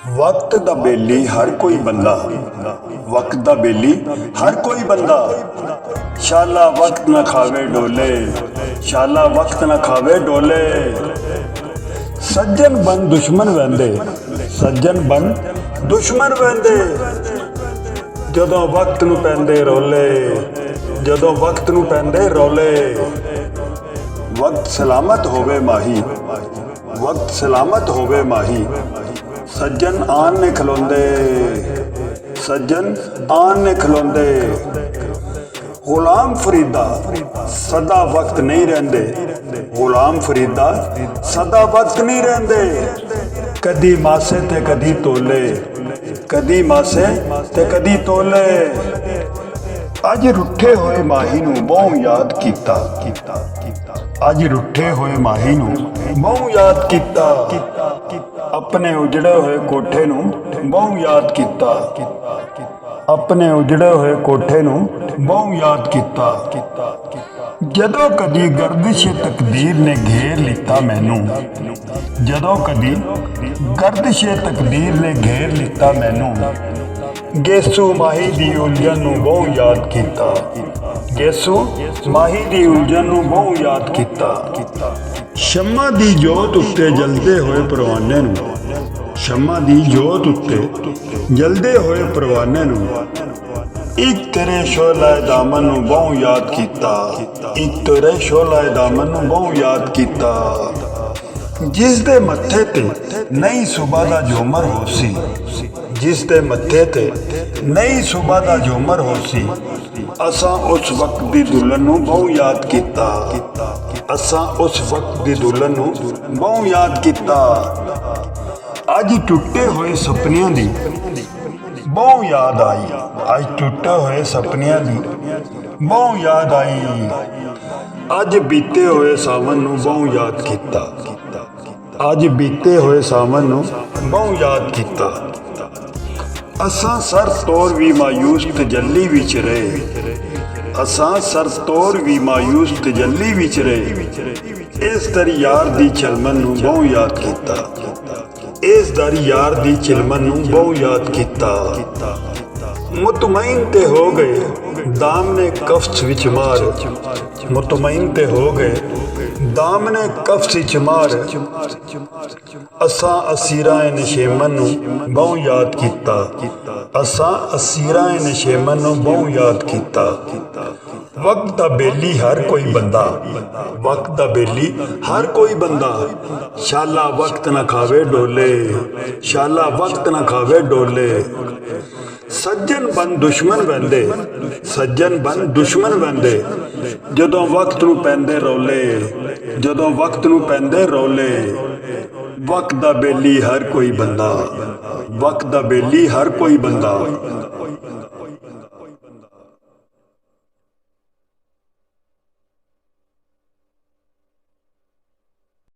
वक्त दा बेली हर कोई बंदा, वक्त दा बेली हर कोई बंदा। शाला वक्त न खावे डोले, शाला वक्त न खावे डोले। सज्जन बन दुश्मन वहंदे, सज्जन बन दुश्मन वहंदे। जदों वक्त नूं पैंदे रोले, जदों वक्त नूं पैंदे रोले। वक्त सलामत होवे माही, वक्त सलामत होवे माही। सज्जन आन ने खलोंदे, सज्जन आन ने खलोंदे। गुलाम फरीदा सदा वक्त नहीं रहंदे, गुलाम फरीदा सदा वक्त नहीं रहंदे। कदी मासे ते कदी तोले, कदी मासे ते कदी तोले। अज रुठे होए माही नूं बहु याद कीता, अज रुठे होए माही नूं बहु याद कीता। अपने उजड़े हुए कोठे नूं बहु याद कीता, अपने उजड़े हुए कोठे नूं बहु याद कीता। जदों कदी गर्दिश तकदीर ने घेर लिता मैनू, जदों कदी गर्दिश तकदीर ने घेर लिता मैनू। गेसू माही दी उलझन नूं बहु याद कीता, गेसू माही दी उलझन नूं बहु याद कीता। शम्मा दी जोत उत्ते जलदे होए परवाने नूं, शम्मा दी जोत उत्ते जलदे होए परवाने नूं। एक तेरे शोलाए दामन नूं बहु याद कीता, एक तेरे शोलाए दामन नूं बहु याद कीता। जिस दे मत्थे ते नई सुबह दा जोमर होसी, जिस दे मत्थे ते नई सुबह दा जोमर होसी। असां उस वक्त दी दुल्हन नूं बहु याद कीता, असां उस वक्त दी दुल्हन नूं बहु याद कीता। अज टुटे होए सपनियां दी बहु याद आई, अज टुटे होए सपनियां दी बहु याद आई। अज बीते होए सावन नूं बहु याद कीता, अज बीते होए सावन नूं बहु याद कीता। असां सर तोड़ भी मायूस तजल्ली विच रहे, असां सर तोड़ भी मायूस तजल्ली विच रहे। इस दर यार दी चलमन नूं बहु याद कीता, इस दर यार दी चिलमन नूं बहु याद कीता। मुतमईन ते हो गए दामने कफ्स विच मार, मुतमईन ते हो गए दामने कफ्स विच मार। असां असीरां नशेमन नूं बहु याद कीता, असां असीरां नशेमन नूं बहु याद कीता। वक्त दा बेली हर कोई बंदा, वक्त दा बेली हर कोई बंदा। शाला वक्त न खावे डोले, शाला वक्त न खावे डोले। सज्जन बन दुश्मन वहंदे, सज्जन बन दुश्मन वहंदे। जदों वक्त नूं पैंदे रोले, जदों वक्त नूं पैंदे रोले। वक्त दा बेली हर कोई बंदा, वक्त दा बेली हर कोई बंदा।